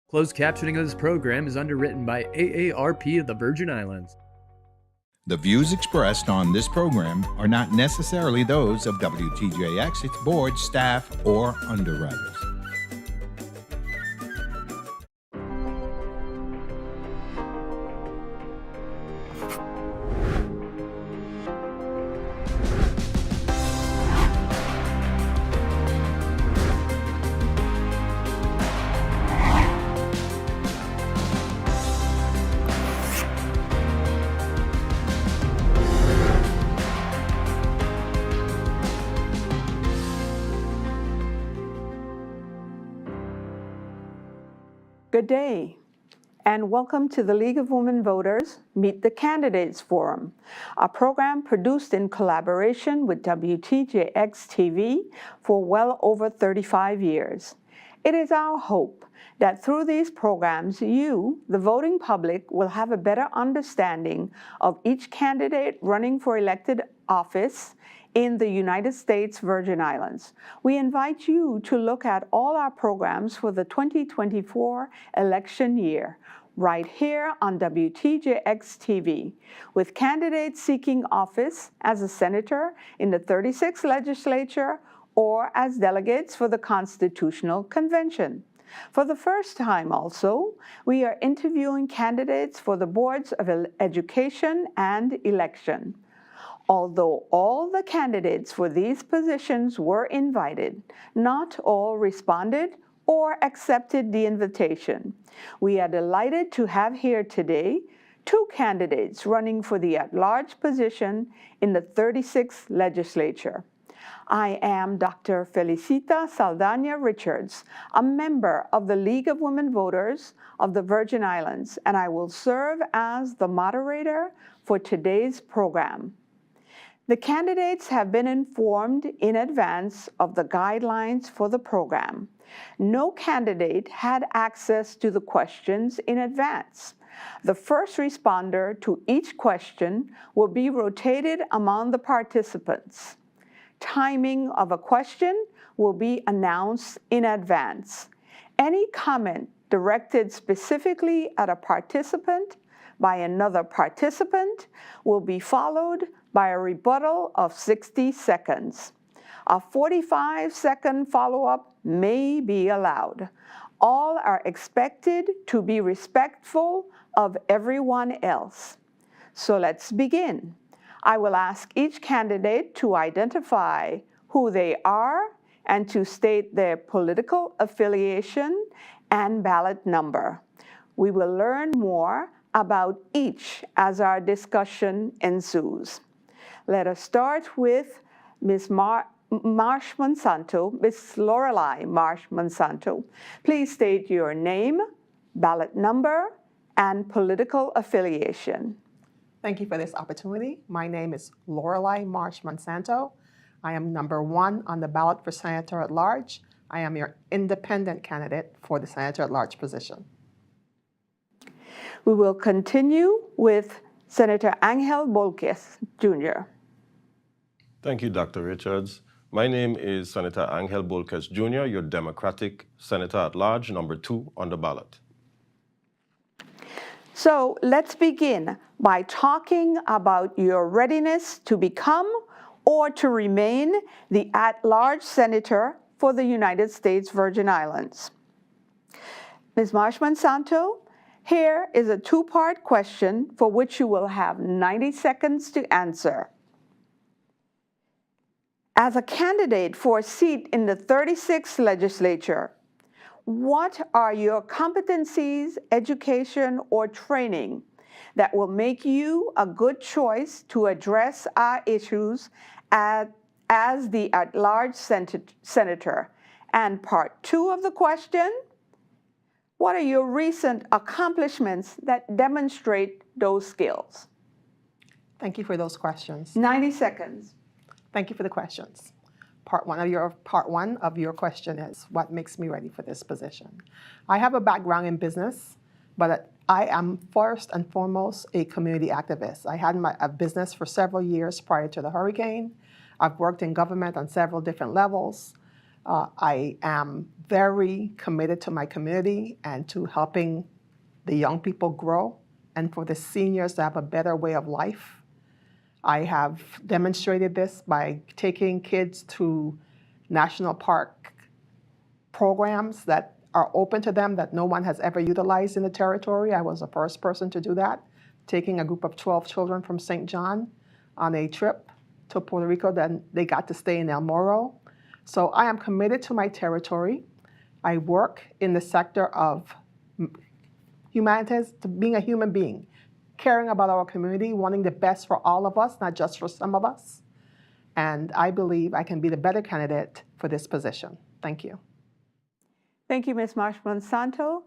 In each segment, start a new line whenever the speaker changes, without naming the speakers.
Closed captioning of this program is underwritten by AARP of the Virgin Islands.
The views expressed on this program are not necessarily those of WTJX, its board, staff, or underwriters.
Good day, and welcome to the League of Women Voters Meet the Candidates Forum, a program produced in collaboration with WTJX TV for well over 35 years. It is our hope that through these programs, you, the voting public, will have a better understanding of each candidate running for elected office in the United States Virgin Islands. We invite you to look at all our programs for the 2024 election year, right here on WTJX TV, with candidates seeking office as a senator in the 36th legislature or as delegates for the Constitutional Convention. For the first time also, we are interviewing candidates for the boards of education and election. Although all the candidates for these positions were invited, not all responded or accepted the invitation. We are delighted to have here today two candidates running for the at-large position in the 36th legislature. I am Dr. Felicita Saldana Richards, a member of the League of Women Voters of the Virgin Islands, and I will serve as the moderator for today's program. The candidates have been informed in advance of the guidelines for the program. No candidate had access to the questions in advance. The first responder to each question will be rotated among the participants. Timing of a question will be announced in advance. Any comment directed specifically at a participant by another participant will be followed by a rebuttal of 60 seconds. A 45-second follow-up may be allowed. All are expected to be respectful of everyone else. So let's begin. I will ask each candidate to identify who they are and to state their political affiliation and ballot number. We will learn more about each as our discussion ensues. Let us start with Ms. Marsh Monsanto, Ms. Lorelei Marsh Monsanto. Please state your name, ballot number, and political affiliation.
Thank you for this opportunity. My name is Lorelei Marsh Monsanto. I am number 1 on the ballot for Senator at Large. I am your independent candidate for the Senator at Large position.
We will continue with Senator Angel Bolquez, Jr.
Thank you, Dr. Richards. My name is Senator Angel Bolquez, Jr., your Democratic Senator at Large, number 2 on the ballot.
So let's begin by talking about your readiness to become or to remain the at-large senator for the United States Virgin Islands. Ms. Marsh Monsanto, here is a two-part question for which you will have 90 seconds to answer. As a candidate for a seat in the 36th legislature, what are your competencies, education, or training that will make you a good choice to address our issues as the at-large senator? And part 2 of the question, what are your recent accomplishments that demonstrate those skills?
Thank you for those questions.
90 seconds.
Thank you for the questions. Part one of your question is, what makes me ready for this position? I have a background in business, but I am first and foremost a community activist. I had a business for several years prior to the hurricane. I've worked in government on several different levels. I am very committed to my community and to helping the young people grow and for the seniors to have a better way of life. I have demonstrated this by taking kids to national park programs that are open to them that no one has ever utilized in the territory. I was the first person to do that, taking a group of 12 children from St. John on a trip to Puerto Rico. Then they got to stay in El Morro. So I am committed to my territory. I work in the sector of humanities, to being a human being, caring about our community, wanting the best for all of us, not just for some of us. And I believe I can be the better candidate for this position. Thank you.
Thank you, Ms. Marsh-Monsanto.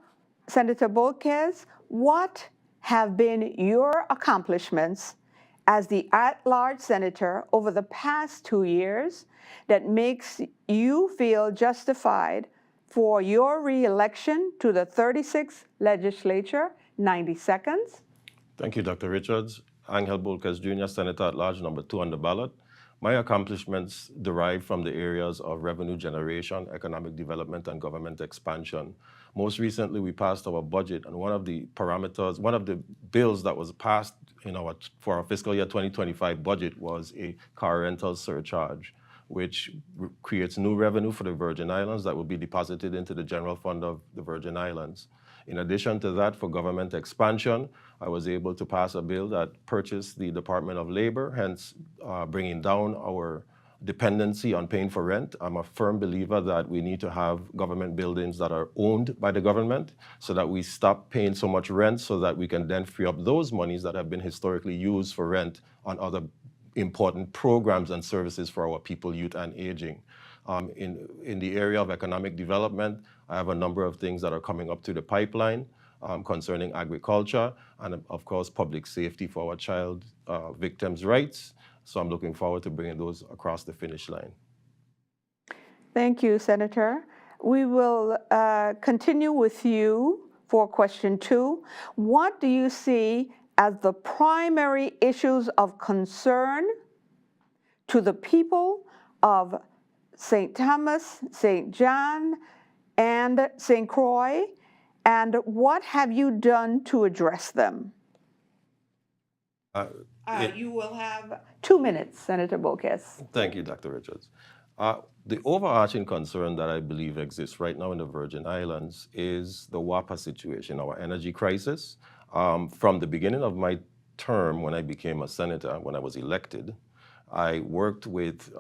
Senator Bolkes, what have been your accomplishments as the at-large senator over the past 2 years that makes you feel justified for your re-election to the 36th legislature? 90 seconds.
Thank you, Dr. Richards. Angel Bolkes Jr., Senator at Large, number 2 on the ballot. My accomplishments derive from the areas of revenue generation, economic development, and government expansion. Most recently, we passed our budget, and one of the parameters, one of the bills that was passed for our fiscal year 2025 budget was a car rental surcharge, which creates new revenue for the Virgin Islands that will be deposited into the general fund of the Virgin Islands. In addition to that, for government expansion, I was able to pass a bill that purchased the Department of Labor, hence bringing down our dependency on paying for rent. I'm a firm believer that we need to have government buildings that are owned by the government so that we stop paying so much rent so that we can then free up those monies that have been historically used for rent on other important programs and services for our people, youth, and aging. In the area of economic development, I have a number of things that are coming up through the pipeline concerning agriculture and, of course, public safety for our child victims' rights. So I'm looking forward to bringing those across the finish line.
Thank you, Senator. We will continue with you for question 2. What do you see as the primary issues of concern to the people of St. Thomas, St. John, and St. Croix, and what have you done to address them? You will have 2 minutes, Senator Bolkes.
Thank you, Dr. Richards. The overarching concern that I believe exists right now in the Virgin Islands is the WAPA situation, our energy crisis. From the beginning of my term, when I became a senator, when I was elected, I worked with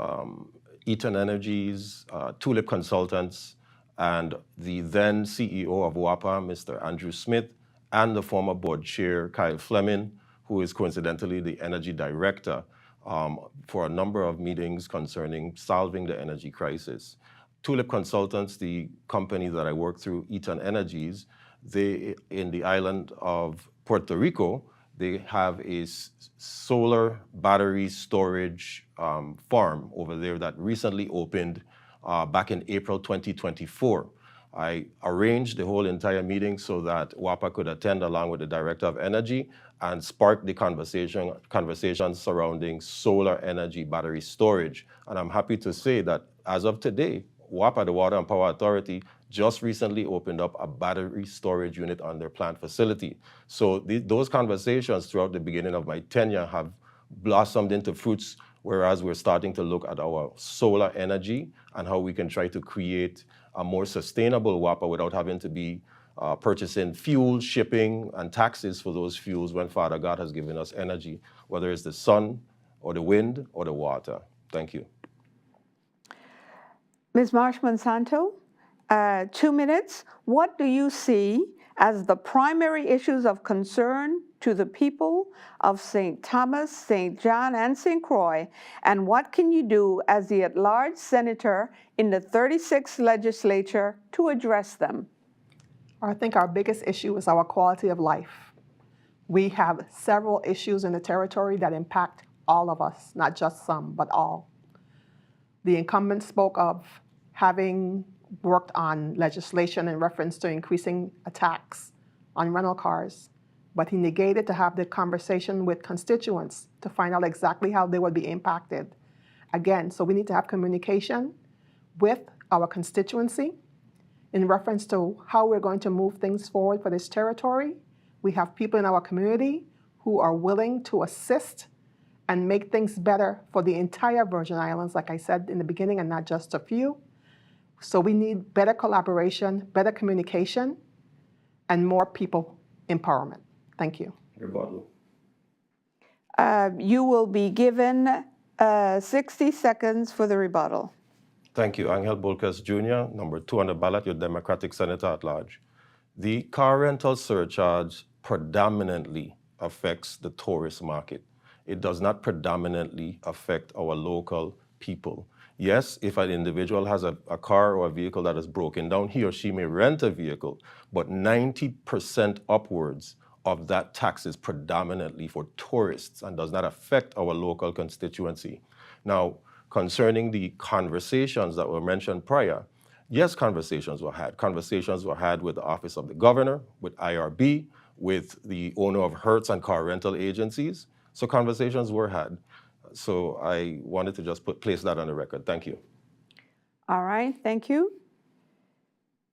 Eaton Energies, Tulip Consultants, and the then CEO of WAPA, Mr. Andrew Smith, and the former board chair, Kyle Fleming, who is coincidentally the energy director, for a number of meetings concerning solving the energy crisis. Tulip Consultants, the company that I work through, Eaton Energies, they, in the island of Puerto Rico, they have a solar battery storage farm over there that recently opened back in April 2024. I arranged the whole entire meeting so that WAPA could attend along with the Director of Energy and spark the conversation surrounding solar energy battery storage. And I'm happy to say that as of today, WAPA, the Water and Power Authority, just recently opened up a battery storage unit on their plant facility. So those conversations throughout the beginning of my tenure have blossomed into fruits, whereas we're starting to look at our solar energy and how we can try to create a more sustainable WAPA without having to be purchasing fuel, shipping, and taxes for those fuels when Father God has given us energy, whether it's the sun or the wind or the water. Thank you.
Ms. Marsh-Monsanto, 2 minutes. What do you see as the primary issues of concern to the people of St. Thomas, St. John, and St. Croix, and what can you do as the at-large senator in the 36th legislature to address them?
I think our biggest issue is our quality of life. We have several issues in the territory that impact all of us, not just some, but all. The incumbent spoke of having worked on legislation in reference to increasing a tax on rental cars, but he negated to have the conversation with constituents to find out exactly how they would be impacted. Again, so we need to have communication with our constituency, in reference to how we're going to move things forward for this territory. We have people in our community who are willing to assist and make things better for the entire Virgin Islands, like I said in the beginning, and not just a few. So we need better collaboration, better communication, and more people empowerment. Thank you.
Rebuttal.
You will be given 60 seconds for the rebuttal.
Thank you. Angel Bolkes Jr., number 2 on the ballot, your Democratic Senator at large. The car rental surcharge predominantly affects the tourist market. It does not predominantly affect our local people. Yes, if an individual has a car or a vehicle that is broken down, he or she may rent a vehicle, but 90% upwards of that tax is predominantly for tourists and does not affect our local constituency. Now, concerning the conversations that were mentioned prior, yes, conversations were had. Conversations were had with the Office of the Governor, with IRB, with the owner of Hertz and car rental agencies. So conversations were had. So I wanted to just place that on the record. Thank you.
All right, thank you.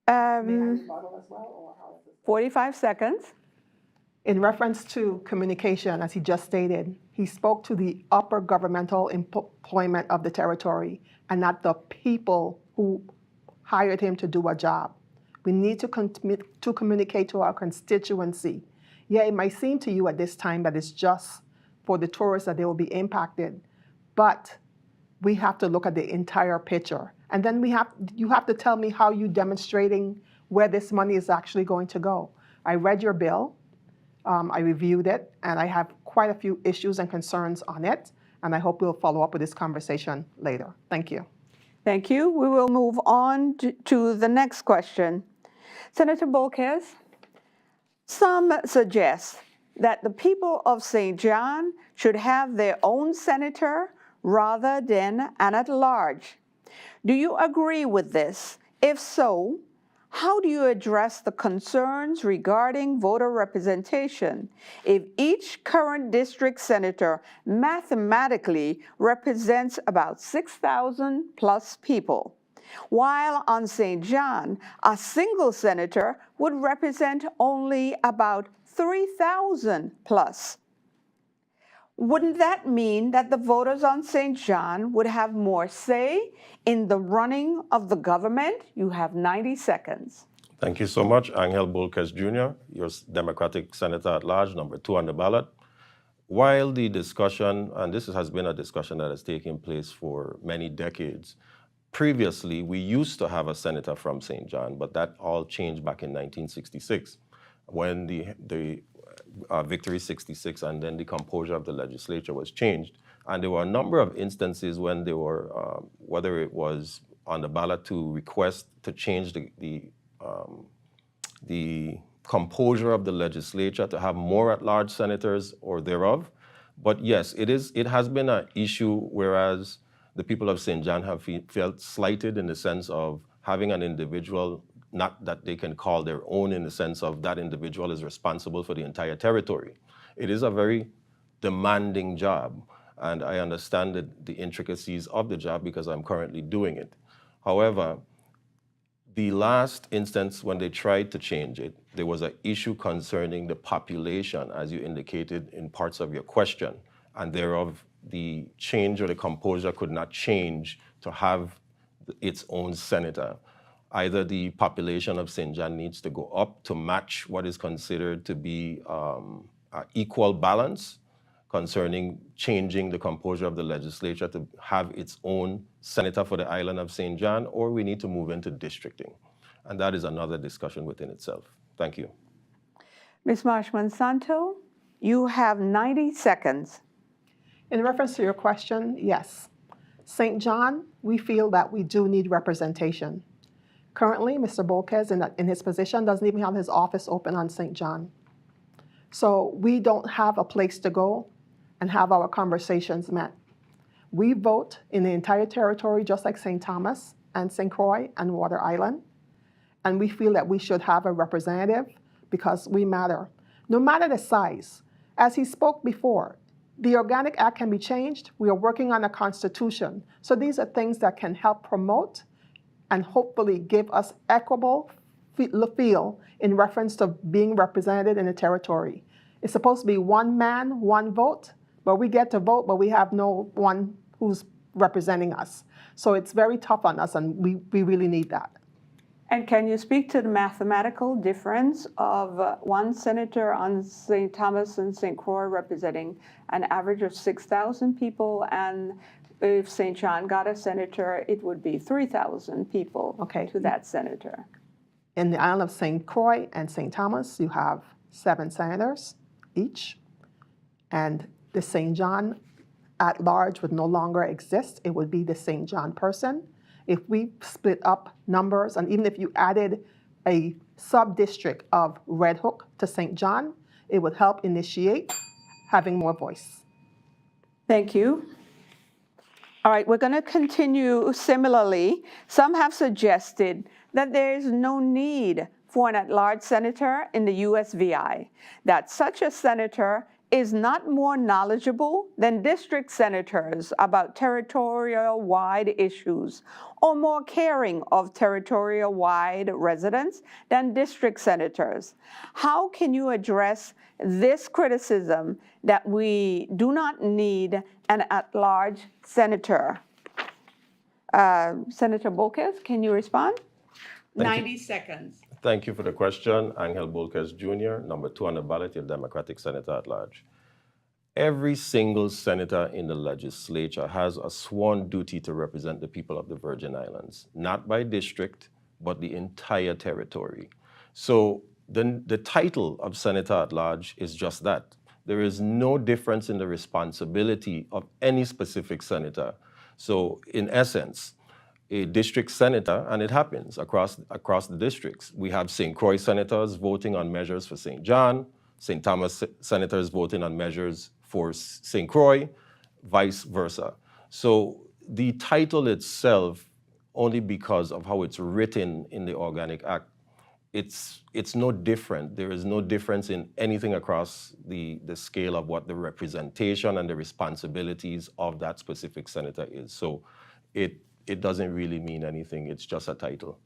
May I rebuttal as well, or how is this?
45 seconds.
In reference to communication, as he just stated, he spoke to the upper governmental employment of the territory and not the people who hired him to do a job. We need to communicate to our constituency. Yeah, it might seem to you at this time that it's just for the tourists that they will be impacted, but we have to look at the entire picture. And then you have to tell me how you're demonstrating where this money is actually going to go. I read your bill. I reviewed it, and I have quite a few issues and concerns on it, and I hope we'll follow up with this conversation later. Thank you.
Thank you. We will move on to the next question. Senator Bolkes, some suggest that the people of St. John should have their own senator rather than an at-large. Do you agree with this? If so, how do you address the concerns regarding voter representation if each current district senator mathematically represents about 6,000 plus people, while on St. John, a single senator would represent only about 3,000 plus? Wouldn't that mean that the voters on St. John would have more say in the running of the government? You have 90 seconds.
Thank you so much. Angel Bolkes Jr., your Democratic Senator at large, number 2 on the ballot. While the discussion, and this has been a discussion that has taken place for many decades, previously we used to have a senator from St. John, but that all changed back in 1966 when the Victory 66 and then the composure of the legislature was changed. And there were a number of instances when they were, whether it was on the ballot to request to change the composure of the legislature to have more at-large senators or thereof. But yes, it has been an issue, whereas the people of St. John have felt slighted in the sense of having an individual not that they can call their own, in the sense of that individual is responsible for the entire territory. It is a very demanding job, and I understand the intricacies of the job because I'm currently doing it. However, the last instance when they tried to change it, there was an issue concerning the population, as you indicated in parts of your question, and thereof the change or the composure could not change to have its own senator. Either the population of St. John needs to go up to match what is considered to be an equal balance concerning changing the composure of the legislature to have its own senator for the island of St. John, or we need to move into districting. And that is another discussion within itself. Thank you.
Ms. Marsh-Monsanto, you have 90 seconds.
In reference to your question, yes. St. John, we feel that we do need representation. Currently, Mr. Bolkes, in his position, doesn't even have his office open on St. John. So we don't have a place to go and have our conversations met. We vote in the entire territory, just like St. Thomas and St. Croix and Water Island. And we feel that we should have a representative because we matter, no matter the size. As he spoke before, the Organic Act can be changed. We are working on a constitution. So these are things that can help promote and hopefully give us equitable feel in reference to being represented in the territory. It's supposed to be one man, one vote, but we get to vote, but we have no one who's representing us. So it's very tough on us, and we really need that.
And can you speak to the mathematical difference of one senator on St. Thomas and St. Croix representing an average of 6,000 people, and if St. John got a senator, it would be 3,000 people to that senator?
In the island of St. Croix and St. Thomas, you have 7 senators each, and the St. John at large would no longer exist. It would be the St. John person. If we split up numbers, and even if you added a sub-district of Red Hook to St. John, it would help initiate having more voice.
Thank you. All right, we're going to continue similarly. Some have suggested that there is no need for an at-large senator in the USVI, that such a senator is not more knowledgeable than district senators about territorial-wide issues, or more caring of territorial-wide residents than district senators. How can you address this criticism that we do not need an at-large senator? Senator Bolkes, can you respond? 90 seconds.
Thank you for the question. Angel Bolkes Jr., number 2 on the ballot, your Democratic Senator at large. Every single senator in the legislature has a sworn duty to represent the people of the Virgin Islands, not by district, but the entire territory. So the title of Senator at large is just that. There is no difference in the responsibility of any specific senator. So in essence, a district senator, and it happens across the districts. We have St. Croix senators voting on measures for St. John, St. Thomas senators voting on measures for St. Croix, vice versa. So the title itself, only because of how it's written in the Organic Act, it's no different. There is no difference in anything across the scale of what the representation and the responsibilities of that specific senator is. So it doesn't really mean anything. It's just a title.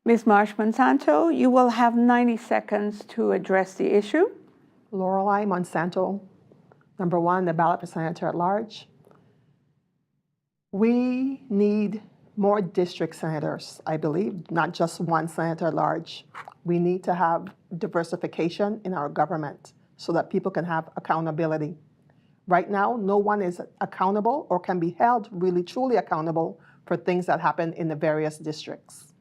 Ms. Marsh-Monsanto, you will have 90 seconds to address the issue.
Lorelei Monsanto, number 1, the ballot for senator at large. We need more district senators, I believe, not just one senator at large. We need to have diversification in our government so that people can have accountability. Right now, no one is accountable or can be held really truly accountable for things that happen in the various districts.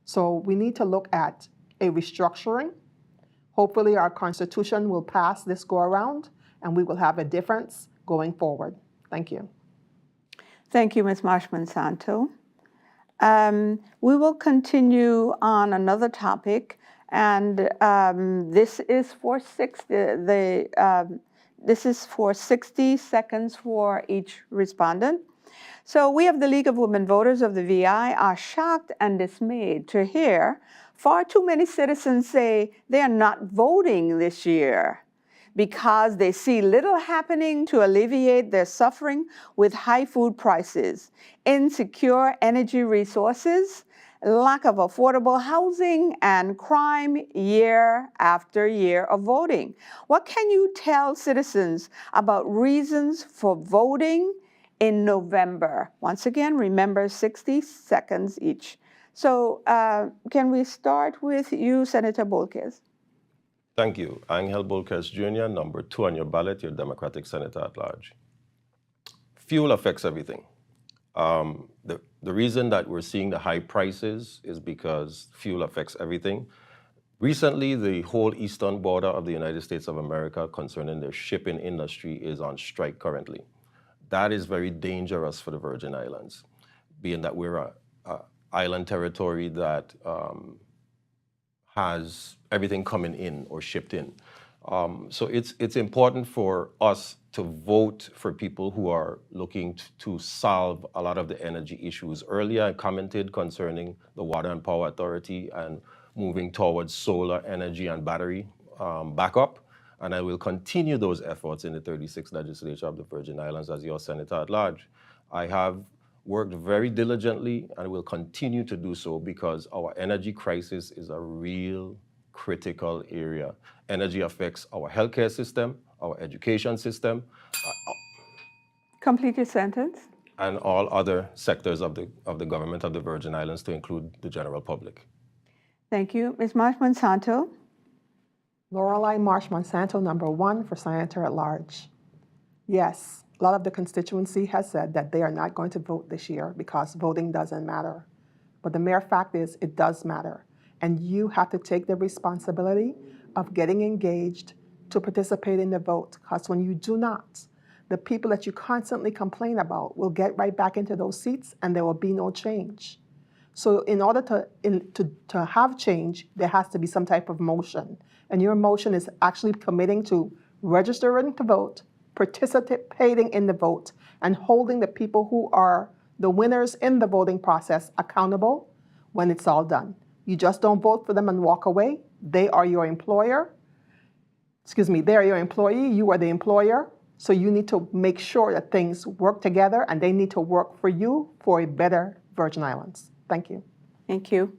So we need to look at a restructuring. Hopefully our Constitution will pass this go-around and we will have a difference going forward. Thank you.
Thank you, Ms. Marsh-Monsanto. We will continue on another topic, and this is for 60 seconds for each respondent. So we of the League of Women Voters of the VI are shocked and dismayed to hear far too many citizens say they are not voting this year because they see little happening to alleviate their suffering with high food prices, insecure energy resources, lack of affordable housing, and crime year after year of voting. What can you tell citizens about reasons for voting in November? Once again, remember 60 seconds each. So can we start with you, Senator Bolkes?
Thank you. Angel Bolkes Jr., number 2 on your ballot, your Democratic Senator at large. Fuel affects everything. The reason that we're seeing the high prices is because fuel affects everything. Recently, the whole eastern border of the United States of America concerning the shipping industry is on strike currently. That is very dangerous for the Virgin Islands, being that we're an island territory that has everything coming in or shipped in. So it's important for us to vote for people who are looking to solve a lot of the energy issues. Earlier, I commented concerning the Water and Power Authority and moving towards solar energy and battery backup. And I will continue those efforts in the 36th legislature of the Virgin Islands as your senator at large. I have worked very diligently and will continue to do so because our energy crisis is a real critical area. Energy affects our healthcare system, our education system,
Complete your sentence.
and all other sectors of the government of the Virgin Islands, to include the general public.
Thank you. Ms. Marsh Monsanto.
Lorelei Marsh Monsanto, number 1 for Senator at Large. Yes, a lot of the constituency has said that they are not going to vote this year because voting doesn't matter. But the mere fact is it does matter. And you have to take the responsibility of getting engaged to participate in the vote. Because when you do not, the people that you constantly complain about will get right back into those seats and there will be no change. So in order to have change, there has to be some type of motion. And your motion is actually committing to registering to vote, participating in the vote, and holding the people who are the winners in the voting process accountable when it's all done. You just don't vote for them and walk away. They are your employer. They are your employee. You are the employer. So you need to make sure that things work together, and they need to work for you for a better Virgin Islands. Thank you.
Thank you.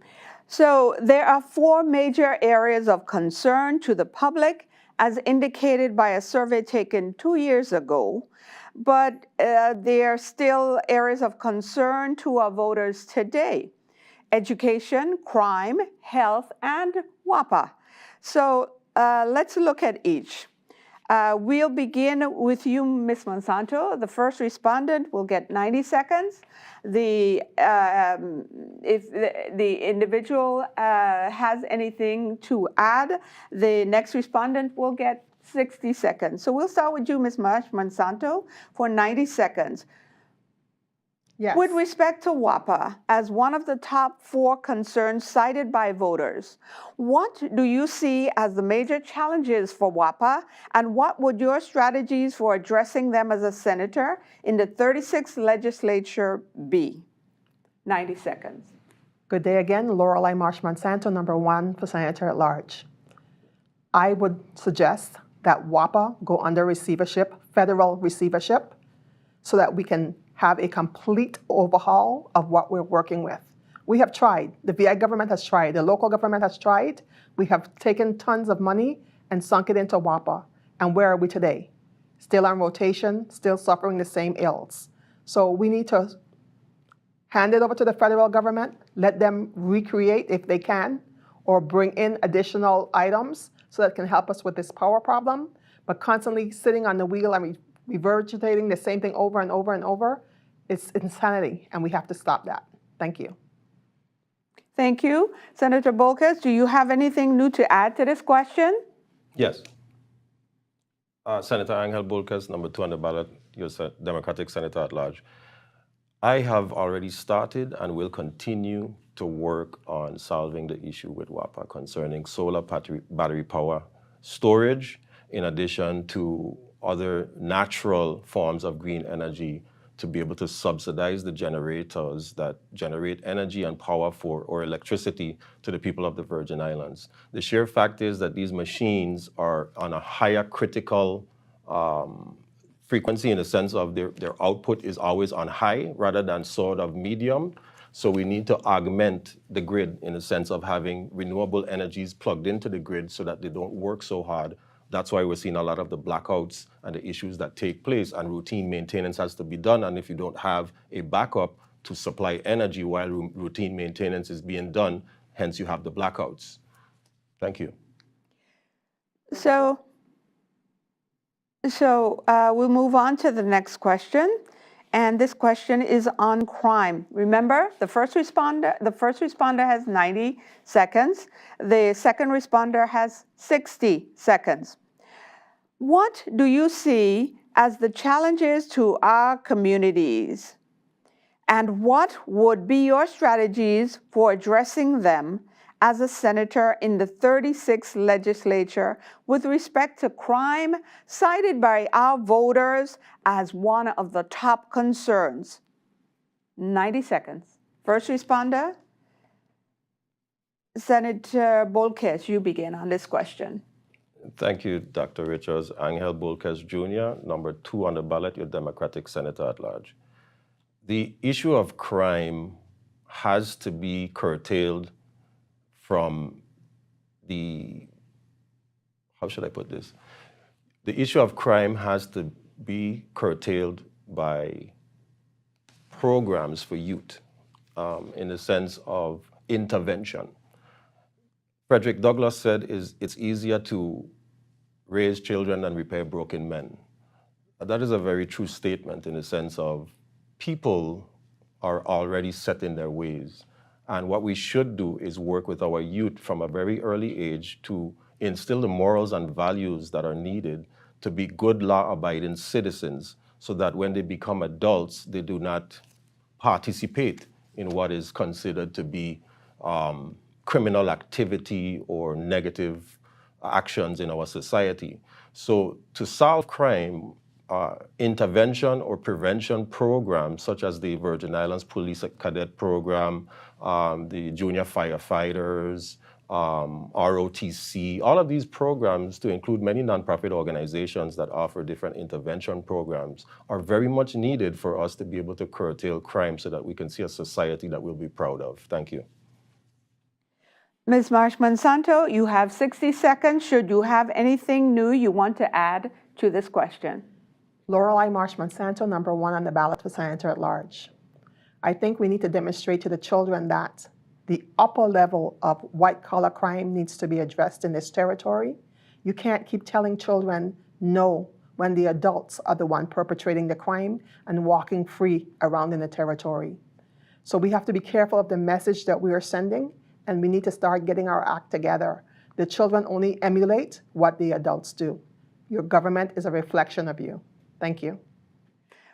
So there are 4 major areas of concern to the public, as indicated by a survey taken 2 years ago, but there are still areas of concern to our voters today: education, crime, health, and WAPA. So let's look at each. We'll begin with you, Ms. Monsanto. The first respondent will get 90 seconds. If the individual has anything to add, the next respondent will get 60 seconds. So we'll start with you, Ms. Marsh Monsanto, for 90 seconds.
Yes.
With respect to WAPA, as one of the top 4 concerns cited by voters, what do you see as the major challenges for WAPA, and what would your strategies for addressing them as a senator in the 36th legislature be? 90 seconds.
Good day again. Lorelei Marsh Monsanto, number 1 for Senator at Large. I would suggest that WAPA go under receivership, federal receivership, so that we can have a complete overhaul of what we're working with. We have tried. The VI government has tried. The local government has tried. We have taken tons of money and sunk it into WAPA. And where are we today? Still on rotation, still suffering the same ills. So we need to hand it over to the federal government, let them recreate if they can, or bring in additional items so that can help us with this power problem. But constantly sitting on the wheel and regurgitating the same thing over and over and over, it's insanity, and we have to stop that. Thank you.
Thank you. Senator Bolkes, do you have anything new to add to this question?
Yes. Senator Angel Bolkes, number 2 on the ballot, your Democratic Senator at Large. I have already started and will continue to work on solving the issue with WAPA concerning solar battery power storage, in addition to other natural forms of green energy, to be able to subsidize the generators that generate energy and power or electricity to the people of the Virgin Islands. The sheer fact is that these machines are on a higher critical frequency, in the sense of their output is always on high rather than sort of medium. So we need to augment the grid in the sense of having renewable energies plugged into the grid so that they don't work so hard. That's why we're seeing a lot of the blackouts and the issues that take place, and routine maintenance has to be done. And if you don't have a backup to supply energy while routine maintenance is being done, hence you have the blackouts. Thank you.
So we'll move on to the next question. And this question is on crime. Remember, the first responder has 90 seconds. The second responder has 60 seconds. What do you see as the challenges to our communities? And what would be your strategies for addressing them as a senator in the 36th legislature with respect to crime cited by our voters as one of the top concerns? 90 seconds. First responder, Senator Bolkes, you begin on this question.
Thank you, Dr. Richards. Angel Bolkes Jr., number 2 on the ballot, your Democratic Senator at Large. The issue of crime has to be curtailed from how should I put this? The issue of crime has to be curtailed by programs for youth in the sense of intervention. Frederick Douglass said it's easier to raise children than repair broken men. That is a very true statement in the sense of people are already set in their ways. And what we should do is work with our youth from a very early age to instill the morals and values that are needed to be good law-abiding citizens so that when they become adults, they do not participate in what is considered to be criminal activity or negative actions in our society. So to solve crime, intervention or prevention programs such as the Virgin Islands Police Cadet Program, the Junior Firefighters, ROTC, all of these programs, to include many nonprofit organizations that offer different intervention programs, are very much needed for us to be able to curtail crime so that we can see a society that we'll be proud of. Thank you.
Ms. Marsh-Monsanto, you have 60 seconds. Should you have anything new you want to add to this question?
Lorelei Marsh-Monsanto, number 1 on the ballot for Senator at Large. I think we need to demonstrate to the children that the upper level of white-collar crime needs to be addressed in this territory. You can't keep telling children no when the adults are the one perpetrating the crime and walking free around in the territory. So we have to be careful of the message that we are sending, and we need to start getting our act together. The children only emulate what the adults do. Your government is a reflection of you. Thank you.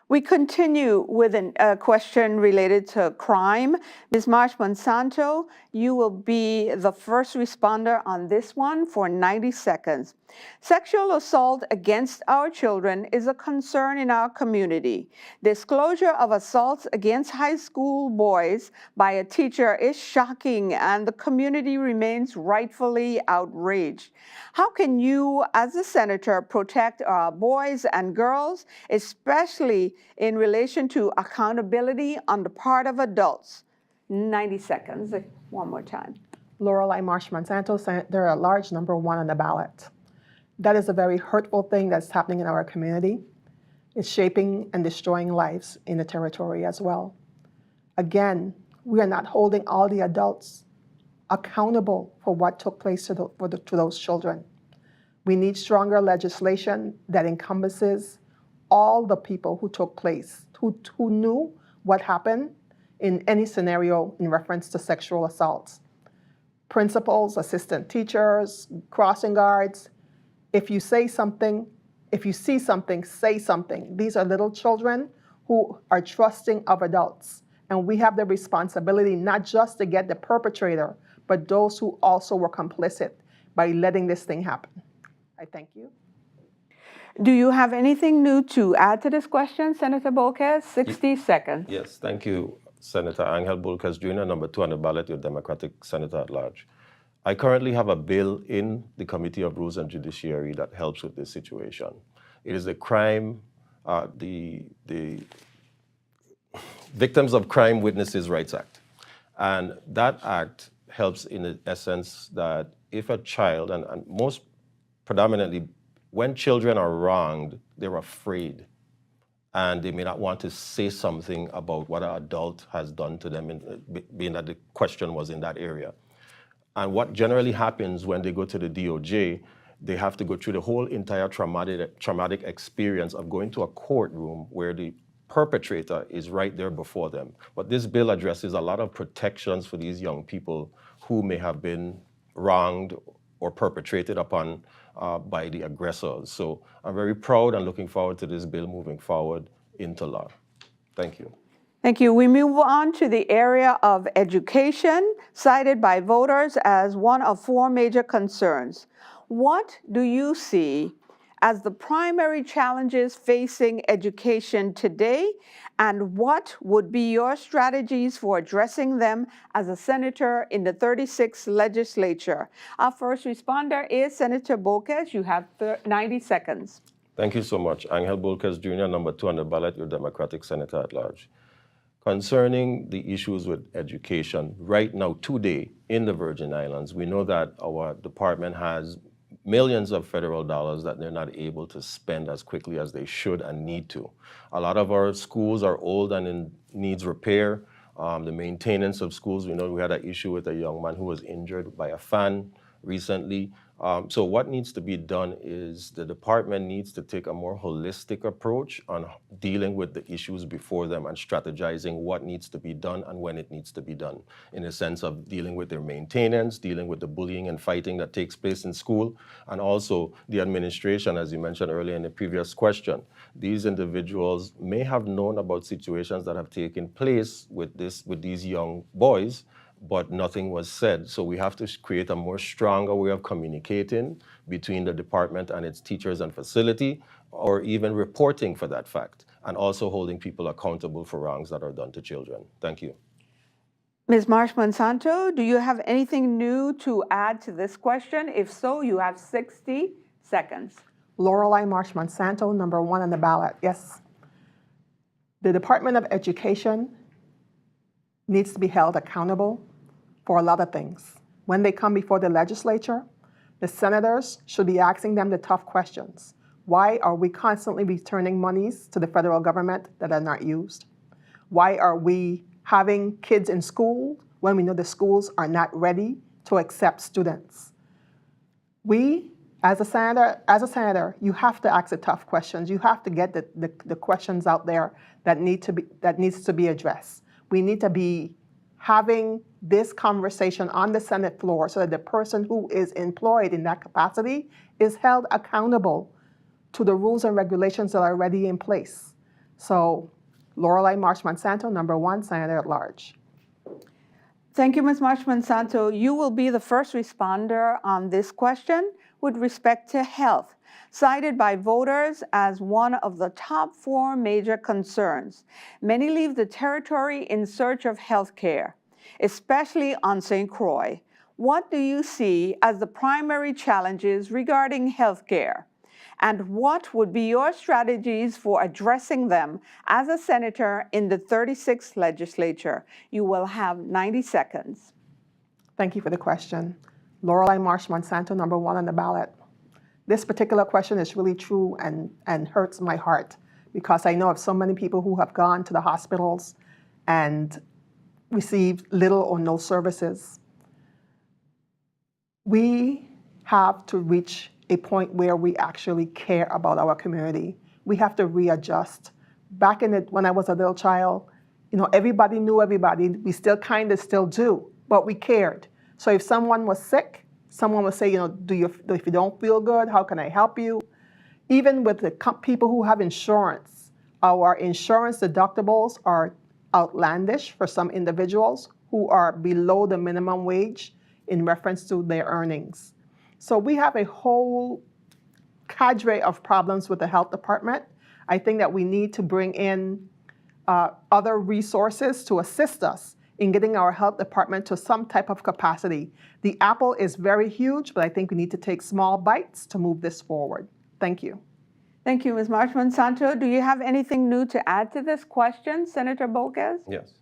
We continue with a question related to crime. Ms. Marsh-Monsanto, you will be the first responder on this one for 90 seconds. Sexual assault against our children is a concern in our community. Disclosure of assaults against high school boys by a teacher is shocking, and the community remains rightfully outraged. How can you, as a senator, protect our boys and girls, especially in relation to accountability on the part of adults? 90 seconds. One more time.
Lorelei Marsh-Monsanto, Senator at Large, number 1 on the ballot. That is a very hurtful thing that's happening in our community. It's shaping and destroying lives in the territory as well. Again, we are not holding all the adults accountable for what took place to those children. We need stronger legislation that encompasses all the people who took place, who knew what happened in any scenario in reference to sexual assaults. Principals, assistant teachers, crossing guards. If you say something, if you see something, say something. These are little children who are trusting of adults. And we have the responsibility not just to get the perpetrator, but those who also were complicit by letting this thing happen. I thank you.
Do you have anything new to add to this question, Senator Bolkes? 60 seconds.
Yes, thank you, Senator Angel Bolkes Jr., number 2 on the ballot, your Democratic Senator at Large. I currently have a bill in the Committee of Rules and Judiciary that helps with this situation. It is the Victims of Crime Witnesses Rights Act. And that act helps in the essence that if a child, and most predominantly when children are wronged, they're afraid. And they may not want to say something about what an adult has done to them, being that the question was in that area. And what generally happens when they go to the DOJ, they have to go through the whole entire traumatic experience of going to a courtroom where the perpetrator is right there before them. But this bill addresses a lot of protections for these young people who may have been wronged or perpetrated upon by the aggressors. So I'm very proud and looking forward to this bill moving forward into law. Thank you.
Thank you. We move on to the area of education, cited by voters as one of 4 major concerns. What do you see as the primary challenges facing education today, and what would be your strategies for addressing them as a senator in the 36th legislature? Our first responder is Senator Bolkes. You have 90 seconds.
Thank you so much. Angel Bolkes Jr., number 2 on the ballot, your Democratic Senator at Large. Concerning the issues with education, right now, today, in the Virgin Islands, we know that our department has millions of federal dollars that they're not able to spend as quickly as they should and need to. A lot of our schools are old and in needs repair. The maintenance of schools, we know we had an issue with a young man who was injured by a fan recently. So what needs to be done is the department needs to take a more holistic approach on dealing with the issues before them and strategizing what needs to be done and when it needs to be done, in the sense of dealing with their maintenance, dealing with the bullying and fighting that takes place in school, and also the administration, as you mentioned earlier in the previous question. These individuals may have known about situations that have taken place with these young boys, but nothing was said. So we have to create a more stronger way of communicating between the department and its teachers and facility, or even reporting for that fact, and also holding people accountable for wrongs that are done to children. Thank you.
Ms. Marsh-Monsanto, do you have anything new to add to this question? If so, you have 60 seconds.
Lorelei Marsh-Monsanto, number 1 on the ballot. Yes. The Department of Education needs to be held accountable for a lot of things. When they come before the legislature, the senators should be asking them the tough questions. Why are we constantly returning monies to the federal government that are not used? Why are we having kids in school when we know the schools are not ready to accept students? We, as a senator, you have to ask the tough questions. You have to get the questions out there that needs to be addressed. We need to be having this conversation on the Senate floor so that the person who is employed in that capacity is held accountable to the rules and regulations that are already in place. So, Lorelei Marsh-Monsanto, number 1, Senator at Large.
Thank you, Ms. Marsh-Monsanto. You will be the first responder on this question with respect to health, cited by voters as one of the top 4 major concerns. Many leave the territory in search of health care, especially on St. Croix. What do you see as the primary challenges regarding health care? And what would be your strategies for addressing them as a senator in the 36th legislature? You will have 90 seconds.
Thank you for the question. Lorelei Marsh-Monsanto, number 1 on the ballot. This particular question is really true and hurts my heart, because I know of so many people who have gone to the hospitals and received little or no services. We have to reach a point where we actually care about our community. We have to readjust. Back when I was a little child, everybody knew everybody. We still kind of still do, but we cared. So if someone was sick, someone would say, if you don't feel good, how can I help you? Even with the people who have insurance, our insurance deductibles are outlandish for some individuals who are below the minimum wage in reference to their earnings. So we have a whole cadre of problems with the health department. I think that we need to bring in other resources to assist us in getting our health department to some type of capacity. The apple is very huge, but I think we need to take small bites to move this forward. Thank you.
Thank you, Ms. Marsh-Monsanto. Do you have anything new to add to this question, Senator Bolkes?
Yes.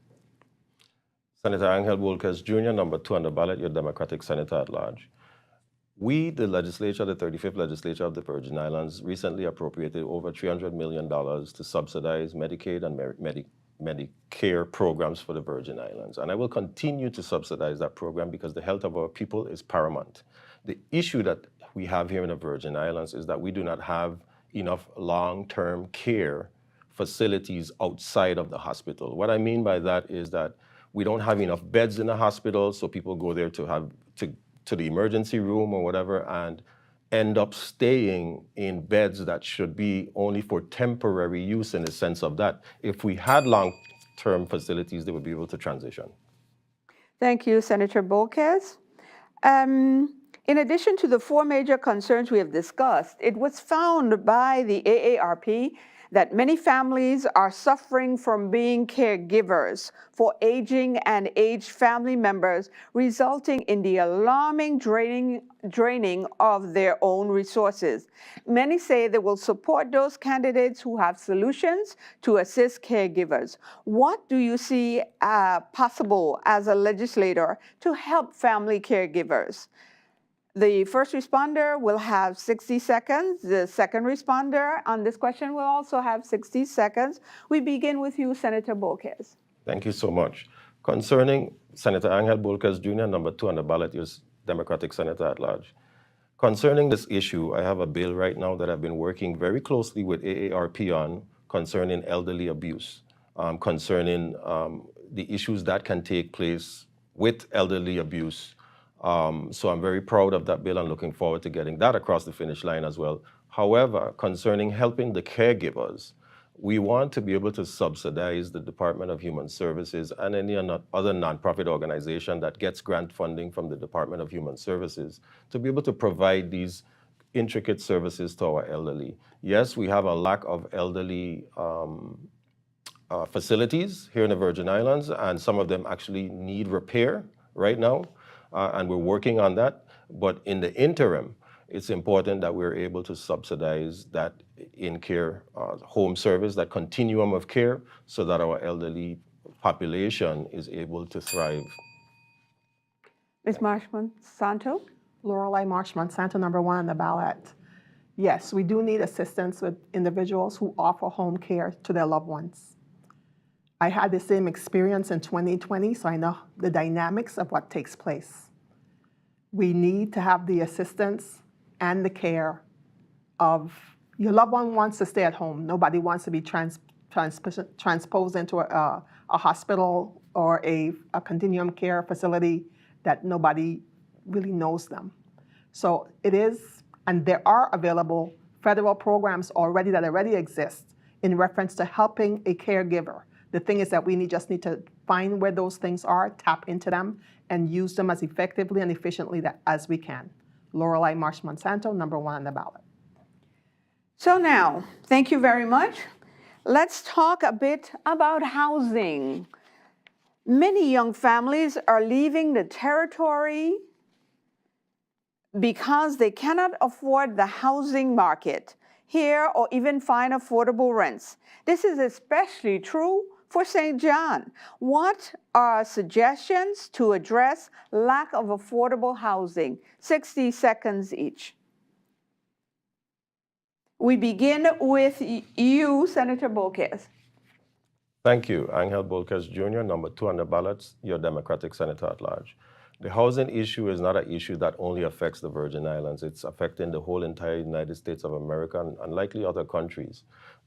Senator Angel Bolkes Jr., number 2 on the ballot, your Democratic Senator at Large. We, the legislature, the 35th legislature of the Virgin Islands, recently appropriated over $300 million to subsidize Medicaid and Medicare programs for the Virgin Islands. And I will continue to subsidize that program because the health of our people is paramount. The issue that we have here in the Virgin Islands is that we do not have enough long-term care facilities outside of the hospital. What I mean by that is that we don't have enough beds in the hospital, so people go there to the emergency room or whatever and end up staying in beds that should be only for temporary use, in the sense of that if we had long-term facilities, they would be able to transition.
Thank you, Senator Bolkes. In addition to the 4 major concerns we have discussed, it was found by the AARP that many families are suffering from being caregivers for aging and aged family members, resulting in the alarming draining of their own resources. Many say they will support those candidates who have solutions to assist caregivers. What do you see possible as a legislator to help family caregivers? The first responder will have 60 seconds. The second responder on this question will also have 60 seconds. We begin with you, Senator Bolkes.
Thank you so much. Concerning Senator Angel Bolkes Jr., number 2 on the ballot, is Democratic Senator at large. Concerning this issue, I have a bill right now that I've been working very closely with AARP on concerning elderly abuse, concerning the issues that can take place with elderly abuse. So I'm very proud of that bill and looking forward to getting that across the finish line as well. However, concerning helping the caregivers, we want to be able to subsidize the Department of Human Services and any other nonprofit organization that gets grant funding from the Department of Human Services to be able to provide these intricate services to our elderly. Yes, we have a lack of elderly facilities here in the Virgin Islands, and some of them actually need repair right now. And we're working on that. But in the interim, it's important that we're able to subsidize that in-care home service, that continuum of care, so that our elderly population is able to thrive.
Ms. Marsh-Monsanto?
Lorelei Marsh-Monsanto, number 1 on the ballot. Yes, we do need assistance with individuals who offer home care to their loved ones. I had the same experience in 2020, so I know the dynamics of what takes place. We need to have the assistance and the care of your loved one wants to stay at home. Nobody wants to be transposed into a hospital or a continuum care facility that nobody really knows them. So it is, and there are available federal programs already that already exist in reference to helping a caregiver. The thing is that we just need to find where those things are, tap into them, and use them as effectively and efficiently as we can. Lorelei Marsh-Monsanto, number 1 on the ballot.
So now, thank you very much. Let's talk a bit about housing. Many young families are leaving the territory because they cannot afford the housing market here or even find affordable rents. This is especially true for St. John. What are suggestions to address lack of affordable housing? 60 seconds each. We begin with you, Senator Bolkes.
Thank you. Angel Bolkes Jr., number 2 on the ballot, your Democratic Senator at large. The housing issue is not an issue that only affects the Virgin Islands. It's affecting the whole entire United States of America and likely other countries.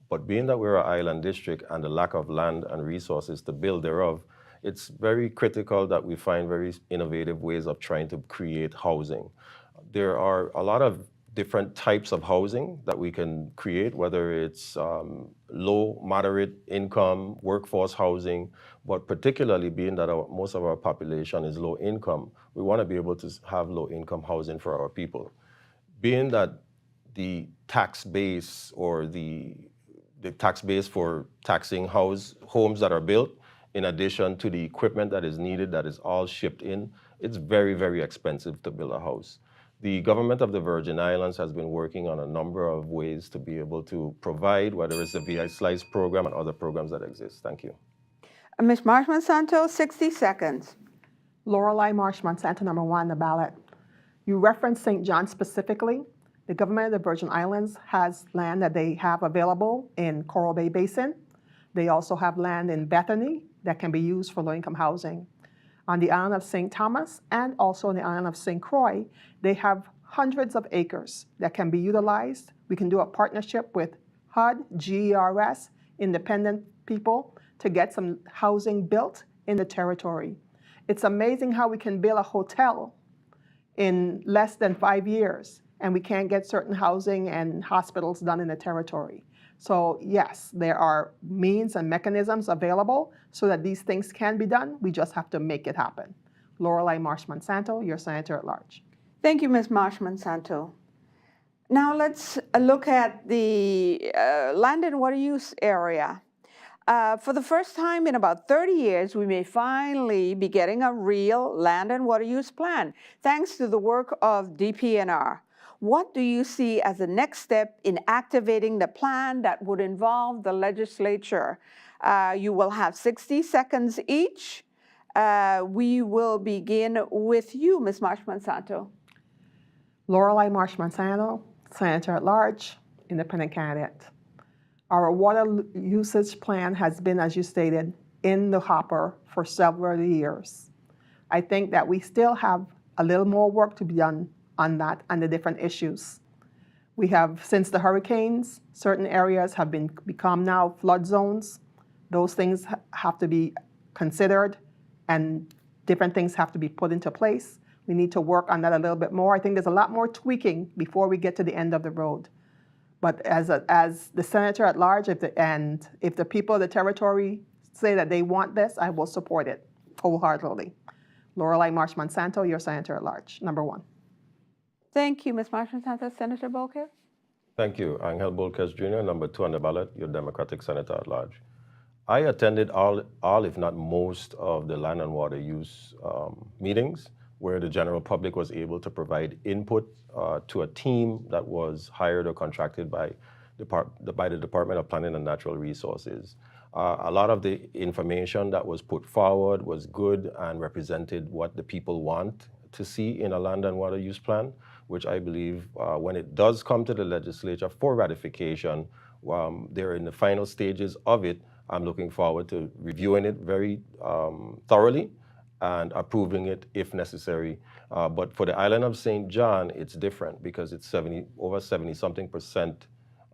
But being that we're an island district and the lack of land and resources to build thereof, it's very critical that we find very innovative ways of trying to create housing. There are a lot of different types of housing that we can create, whether it's low, moderate income, workforce housing, but particularly being that most of our population is low income, we want to be able to have low income housing for our people. Being that the tax base or the tax base for taxing homes that are built, in addition to the equipment that is needed, that is all shipped in, it's very, very expensive to build a house. The government of the Virgin Islands has been working on a number of ways to be able to provide, whether it's the VI Slice program and other programs that exist. Thank you.
Ms. Marsh-Monsanto, 60 seconds.
Lorelei Marsh-Monsanto, number 1 on the ballot. You referenced St. John specifically. The government of the Virgin Islands has land that they have available in Coral Bay Basin. They also have land in Bethany that can be used for low-income housing. On the island of St. Thomas and also on the island of St. Croix, they have hundreds of acres that can be utilized. We can do a partnership with HUD, GERS, independent people to get some housing built in the territory. It's amazing how we can build a hotel in less than 5 years, and we can't get certain housing and hospitals done in the territory. So yes, there are means and mechanisms available so that these things can be done. We just have to make it happen. Lorelei Marsh-Monsanto, your Senator at large.
Thank you, Ms. Marsh-Monsanto. Now let's look at the land and water use area. For the first time in about 30 years, we may finally be getting a real land and water use plan, thanks to the work of DPNR. What do you see as the next step in activating the plan that would involve the legislature? You will have 60 seconds each. We will begin with you, Ms. Marsh-Monsanto.
Lorelei Marsh-Monsanto, Senator at Large, Independent Candidate. Our water usage plan has been, as you stated, in the hopper for several years. I think that we still have a little more work to be done on that and the different issues. We have, since the hurricanes, certain areas have become now flood zones. Those things have to be considered and different things have to be put into place. We need to work on that a little bit more. I think there's a lot more tweaking before we get to the end of the road. But as the senator at large, if the people of the territory say that they want this, I will support it wholeheartedly. Lorelei Marsh-Monsanto, your senator at large, number one.
Thank you, Ms. Marsh-Monsanto. Senator Bolkes?
Thank you. Angel Bolkes Jr., number 2 on the ballot, your Democratic Senator at Large. I attended all, if not most, of the land and water use meetings where the general public was able to provide input to a team that was hired or contracted by the Department of Planning and Natural Resources. A lot of the information that was put forward was good and represented what the people want to see in a land and water use plan, which I believe when it does come to the legislature for ratification, they're in the final stages of it. I'm looking forward to reviewing it very thoroughly and approving it if necessary. But for the island of St. John, it's different because it's over 70-something%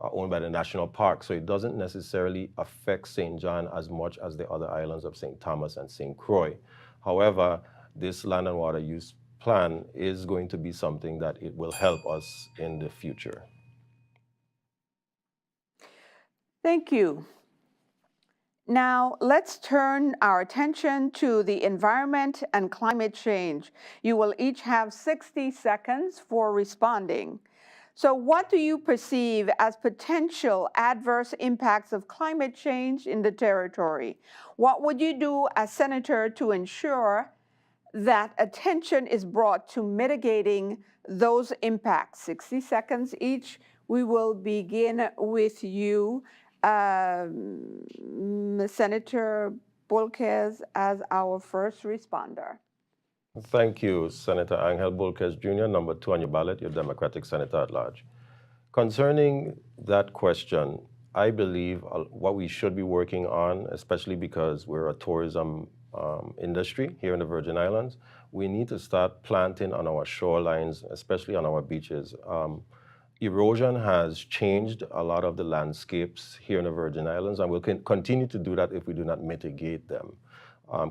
owned by the national park. So it doesn't necessarily affect St. John as much as the other islands of St. Thomas and St. Croix. However, this land and water use plan is going to be something that it will help us in the future.
Thank you. Now, let's turn our attention to the environment and climate change. You will each have 60 seconds for responding. So what do you perceive as potential adverse impacts of climate change in the territory? What would you do as senator to ensure that attention is brought to mitigating those impacts? 60 seconds each. We will begin with you, Senator Bolkes, as our first responder.
Thank you, Senator Angel Bolkes Jr., number 2 on your ballot, your Democratic Senator at Large. Concerning that question, I believe what we should be working on, especially because we're a tourism industry here in the Virgin Islands, we need to start planting on our shorelines, especially on our beaches. Erosion has changed a lot of the landscapes here in the Virgin Islands, and we'll continue to do that if we do not mitigate them.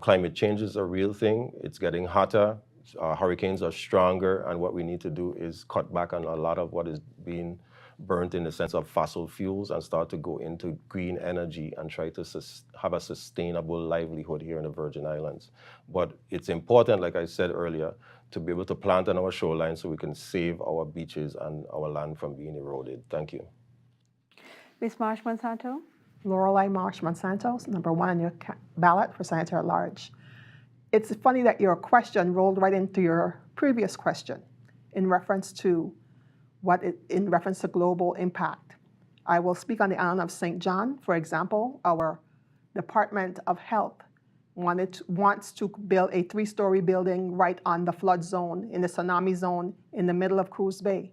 Climate change is a real thing. It's getting hotter. Hurricanes are stronger, and what we need to do is cut back on a lot of what is being burnt in the sense of fossil fuels and start to go into green energy and try to have a sustainable livelihood here in the Virgin Islands. But it's important, like I said earlier, to be able to plant on our shoreline so we can save our beaches and our land from being eroded. Thank you.
Ms. Marsh-Monsanto?
Lorelei Marsh-Monsanto, number 1 on your ballot for Senator at Large. It's funny that your question rolled right into your previous question in reference to global impact. I will speak on the island of St. John. For example, our Department of Health wants to build a 3-story building right on the flood zone, in the tsunami zone, in the middle of Cruz Bay.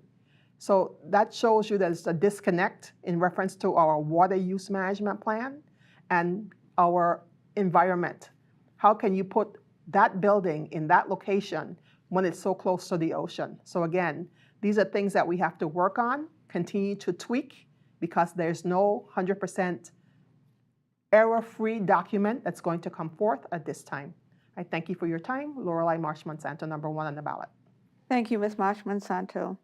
So that shows you there's a disconnect in reference to our water use management plan and our environment. How can you put that building in that location when it's so close to the ocean? So again, these are things that we have to work on, continue to tweak, because there's no 100% error-free document that's going to come forth at this time. I thank you for your time. Lorelei Marsh-Monsanto, number 1 on the ballot.
Thank you, Ms. Marsh-Monsanto.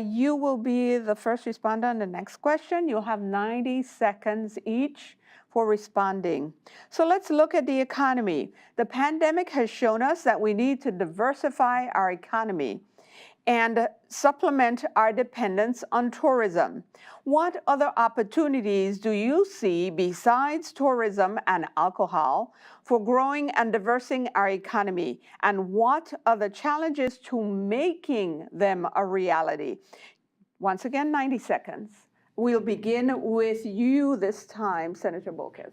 You will be the first responder on the next question. You'll have 90 seconds each for responding. So let's look at the economy. The pandemic has shown us that we need to diversify our economy. and supplement our dependence on tourism. What other opportunities do you see besides tourism and alcohol for growing and diversifying our economy? And what are the challenges to making them a reality? Once again, 90 seconds. We'll begin with you this time, Senator Bolkes.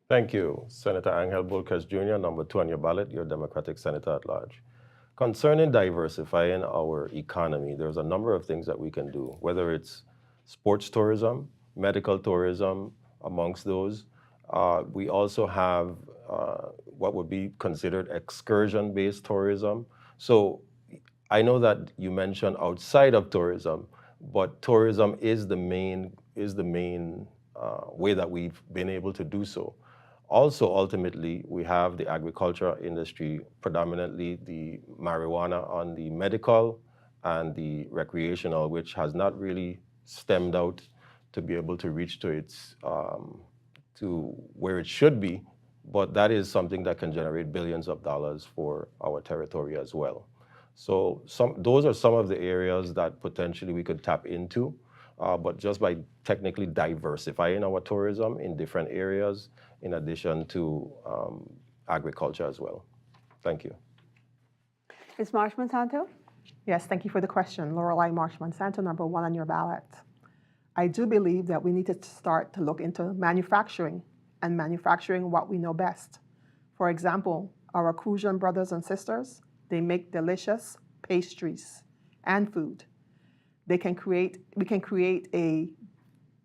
Thank you, Senator Angel Bolkes Jr., number 2 on your ballot, your Democratic Senator at large. Concerning diversifying our economy, there's a number of things that we can do, whether it's sports tourism, medical tourism, amongst those. We also have what would be considered excursion-based tourism. So I know that you mentioned outside of tourism, but tourism is the main way that we've been able to do so. Also, ultimately, we have the agriculture industry, predominantly the marijuana on the medical and the recreational, which has not really stemmed out to be able to reach to its to where it should be, but that is something that can generate billions of dollars for our territory as well. So those are some of the areas that potentially we could tap into, but just by technically diversifying our tourism in different areas, in addition to agriculture as well. Thank you.
Ms. Marsh-Monsanto?
Yes, thank you for the question. Lorelei Marsh-Monsanto, number 1 on your ballot. I do believe that we need to start to look into manufacturing and manufacturing what we know best. For example, our Crucian brothers and sisters, they make delicious pastries and food. We can create a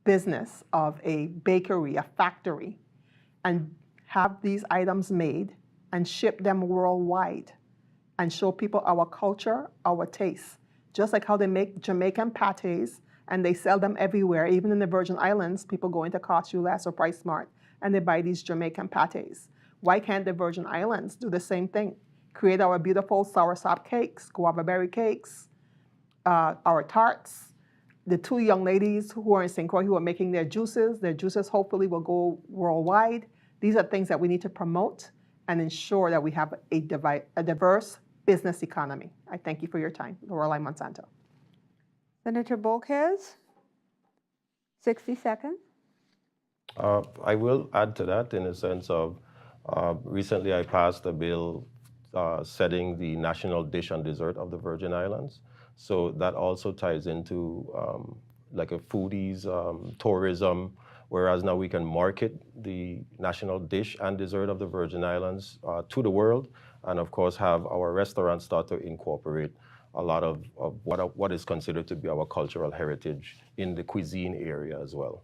business of a bakery, a factory, and have these items made and ship them worldwide and show people our culture, our taste. Just like how they make Jamaican pâtés and they sell them everywhere, even in the Virgin Islands, people go into Cost U Less or Price Smart and they buy these Jamaican pâtés. Why can't the Virgin Islands do the same thing? Create our beautiful soursop cakes, guava berry cakes, our tarts. The 2 young ladies who are in St. Croix who are making their juices hopefully will go worldwide. These are things that we need to promote and ensure that we have a diverse business economy. I thank you for your time. Lorelei Monsanto.
Senator Bolkes, 60 seconds.
I will add to that in the sense of recently I passed a bill setting the national dish and dessert of the Virgin Islands. So that also ties into like a foodies tourism, whereas now we can market the national dish and dessert of the Virgin Islands to the world, and of course have our restaurants start to incorporate a lot of what is considered to be our cultural heritage in the cuisine area as well.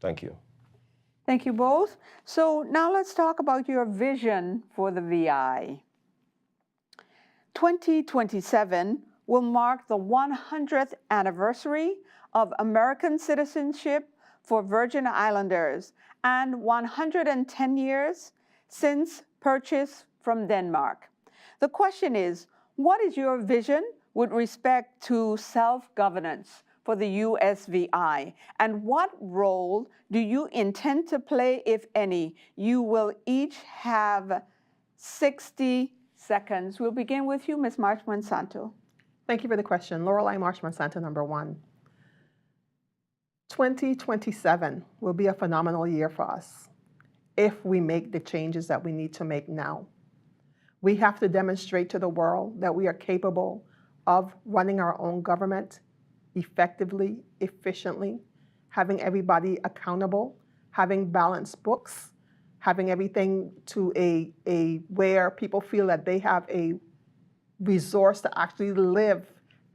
Thank you.
Thank you both. So now let's talk about your vision for the VI. 2027 will mark the 100th anniversary of American citizenship for Virgin Islanders and 110 years since purchase from Denmark. The question is, what is your vision with respect to self-governance for the USVI, and what role do you intend to play, if any? You will each have 60 seconds. We'll begin with you, Ms. Marsh-Monsanto.
Thank you for the question. Lorelei Marsh-Monsanto, number 1. 2027 will be a phenomenal year for us if we make the changes that we need to make now. We have to demonstrate to the world that we are capable of running our own government effectively, efficiently, having everybody accountable, having balanced books, having everything to a where people feel that they have a resource to actually live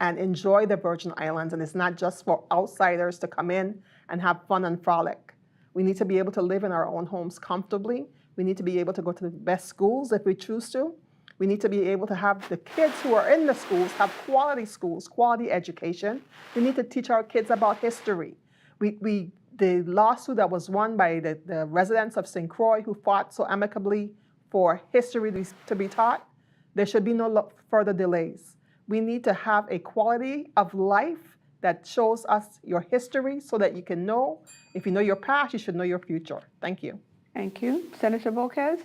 and enjoy the Virgin Islands, and it's not just for outsiders to come in and have fun and frolic. We need to be able to live in our own homes comfortably. We need to be able to go to the best schools if we choose to. We need to be able to have the kids who are in the schools have quality schools, quality education. We need to teach our kids about history. The lawsuit that was won by the residents of St. Croix who fought so amicably for history to be taught, there should be no further delays. We need to have a quality of life that shows us your history so that you can know, if you know your past, you should know your future. Thank you.
Thank you. Senator Bolkes?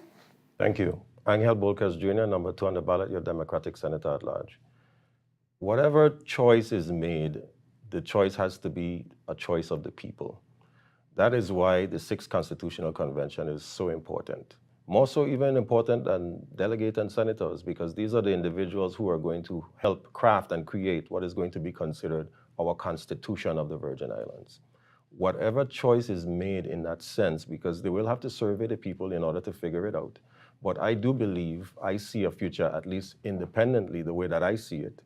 Thank you. Angel Bolkes Jr., number 2 on the ballot, your Democratic Senator at large. Whatever choice is made, the choice has to be a choice of the people. That is why the Sixth Constitutional Convention is so important. More so even important than delegates and senators, because these are the individuals who are going to help craft and create what is going to be considered our Constitution of the Virgin Islands. Whatever choice is made in that sense, because they will have to survey the people in order to figure it out. But I do believe I see a future, at least independently, the way that I see it,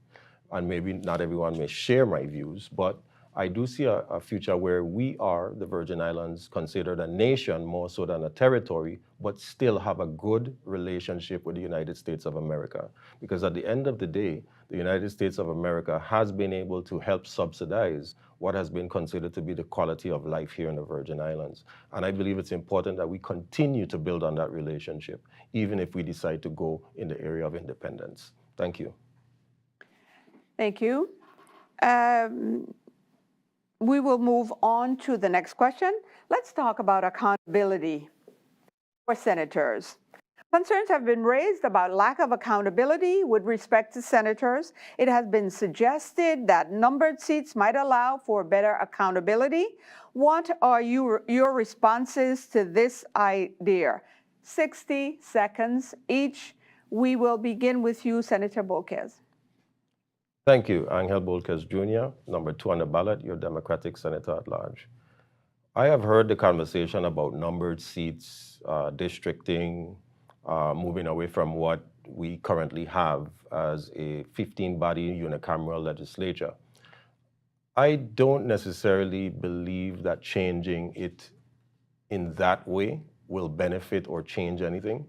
and maybe not everyone may share my views, but I do see a future where we are, the Virgin Islands, considered a nation more so than a territory, but still have a good relationship with the United States of America. Because at the end of the day, the United States of America has been able to help subsidize what has been considered to be the quality of life here in the Virgin Islands. And I believe it's important that we continue to build on that relationship, even if we decide to go in the area of independence. Thank you.
Thank you. We will move on to the next question. Let's talk about accountability for senators. Concerns have been raised about lack of accountability with respect to senators. It has been suggested that numbered seats might allow for better accountability. What are your responses to this idea? 60 seconds each. We will begin with you, Senator Bolquez.
Thank you, Angel Bolquez Jr., number 2 on the ballot, your Democratic Senator at large. I have heard the conversation about numbered seats, districting, moving away from what we currently have as a 15-body unicameral legislature. I don't necessarily believe that changing it in that way will benefit or change anything.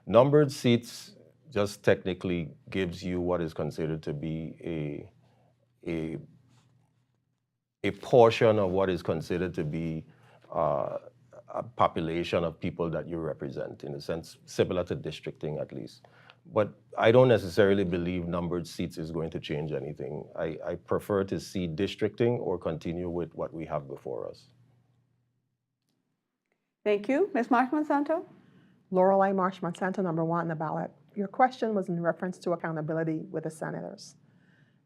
Numbered seats just technically gives you what is considered to be a portion of what is considered to be a population of people that you represent, in a sense, similar to districting at least. But I don't necessarily believe numbered seats is going to change anything. I prefer to see districting or continue with what we have before us.
Thank you. Ms. Marsh-Monsanto?
Lorelei Marsh-Monsanto, number 1 on the ballot. Your question was in reference to accountability with the senators.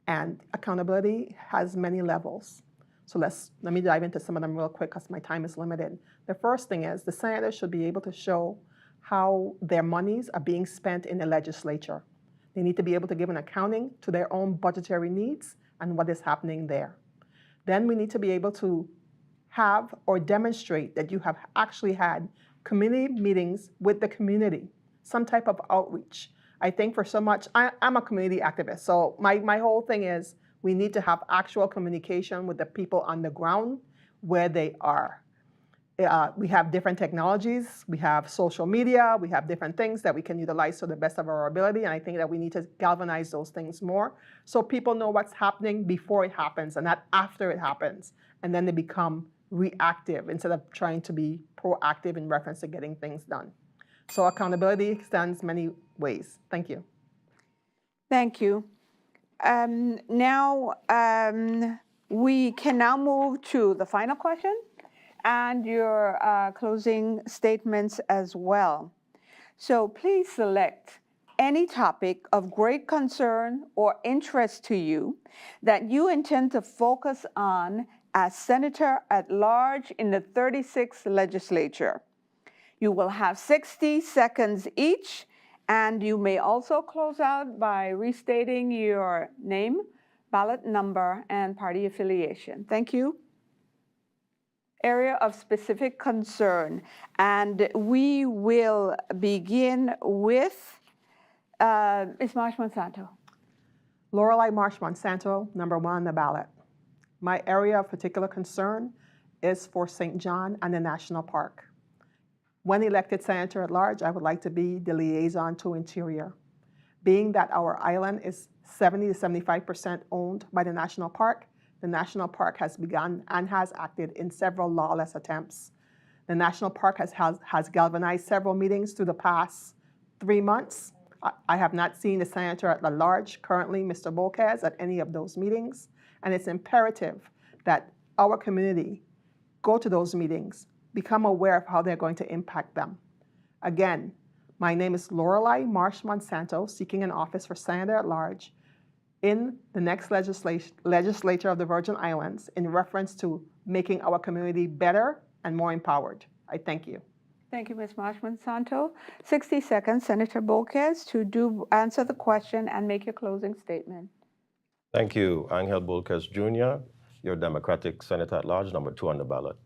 And accountability has many levels. So let me dive into some of them real quick because my time is limited. The first thing is the senators should be able to show how their monies are being spent in the legislature. They need to be able to give an accounting to their own budgetary needs and what is happening there. Then we need to be able to have or demonstrate that you have actually had community meetings with the community, some type of outreach. I think for so much, I'm a community activist, so my whole thing is we need to have actual communication with the people on the ground where they are. We have different technologies, we have social media, we have different things that we can utilize to the best of our ability, and I think that we need to galvanize those things more so people know what's happening before it happens and not after it happens, and then they become reactive instead of trying to be proactive in reference to getting things done. So accountability extends many ways. Thank you.
Thank you. We can now move to the final question and your closing statements as well. So please select any topic of great concern or interest to you that you intend to focus on as Senator at large in the 36th legislature. You will have 60 seconds each, and you may also close out by restating your name, ballot number, and party affiliation. Thank you. Area of specific concern, and we will begin with Ms. Marsh-Monsanto.
Lorelei Marsh-Monsanto, number 1 on the ballot. My area of particular concern is for St. John and the National Park. When elected senator at large, I would like to be the liaison to Interior. Being that our island is 70 to 75% owned by the National Park has begun and has acted in several lawless attempts. The National Park has galvanized several meetings through the past 3 months. I have not seen the senator at large, currently Mr. Bolquez, at any of those meetings, and it's imperative that our community go to those meetings, become aware of how they're going to impact them. Again, my name is Lorelei Marsh-Monsanto, seeking an office for Senator at large. in the next legislature of the Virgin Islands in reference to making our community better and more empowered. I thank you.
Thank you, Ms. Marchman-Santo. 60 seconds, Senator Bolquez, to answer the question and make your closing statement.
Thank you, Angel Bolquez Jr., your Democratic Senator at Large, number 2 on the ballot.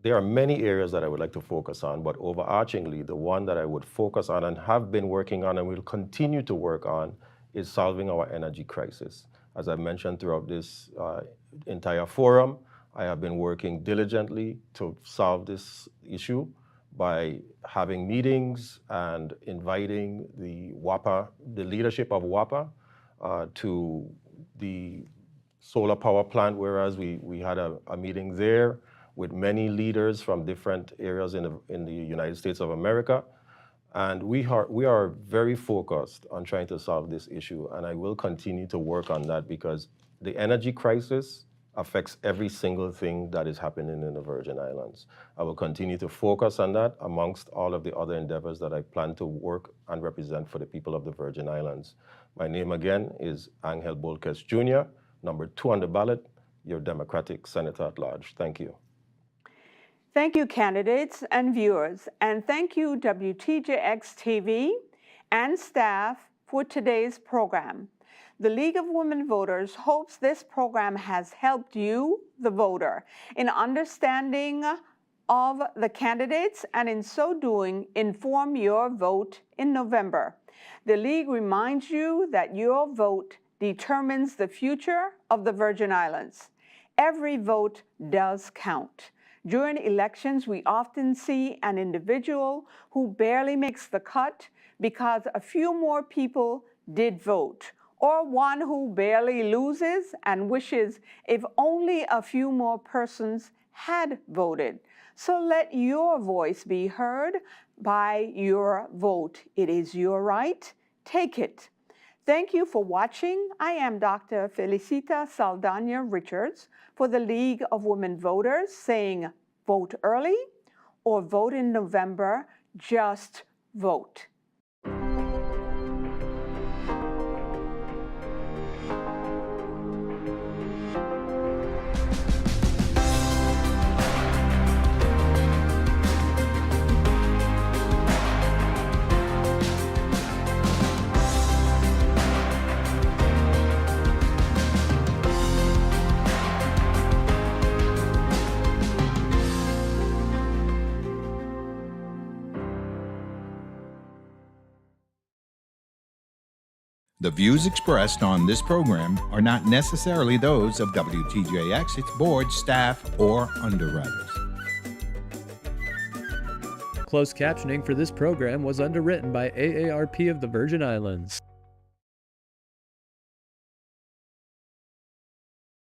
There are many areas that I would like to focus on, but overarchingly, the one that I would focus on and have been working on and will continue to work on is solving our energy crisis. As I mentioned throughout this entire forum, I have been working diligently to solve this issue by having meetings and inviting the WAPA, the leadership of WAPA, to the solar power plant, whereas we had a meeting there with many leaders from different areas in the United States of America. And we are very focused on trying to solve this issue, and I will continue to work on that because the energy crisis affects every single thing that is happening in the Virgin Islands. I will continue to focus on that amongst all of the other endeavors that I plan to work and represent for the people of the Virgin Islands. My name again is Angel Bolquez Jr., number 2 on the ballot, your Democratic Senator at Large. Thank you.
Thank you, candidates and viewers, and thank you, WTJX-TV and staff, for today's program. The League of Women Voters hopes this program has helped you, the voter, in understanding of the candidates and in so doing, inform your vote in November. The League reminds you that your vote determines the future of the Virgin Islands. Every vote does count. During elections, we often see an individual who barely makes the cut because a few more people did vote, or one who barely loses and wishes if only a few more persons had voted. So let your voice be heard by your vote. It is your right. Take it. Thank you for watching. I am Dr. Felicita Saldana Richards for the League of Women Voters, saying vote early or vote in November, just vote.
The views expressed on this program are not necessarily those of WTJX, its board, staff, or underwriters.
Closed captioning for this program was underwritten by AARP of the Virgin Islands.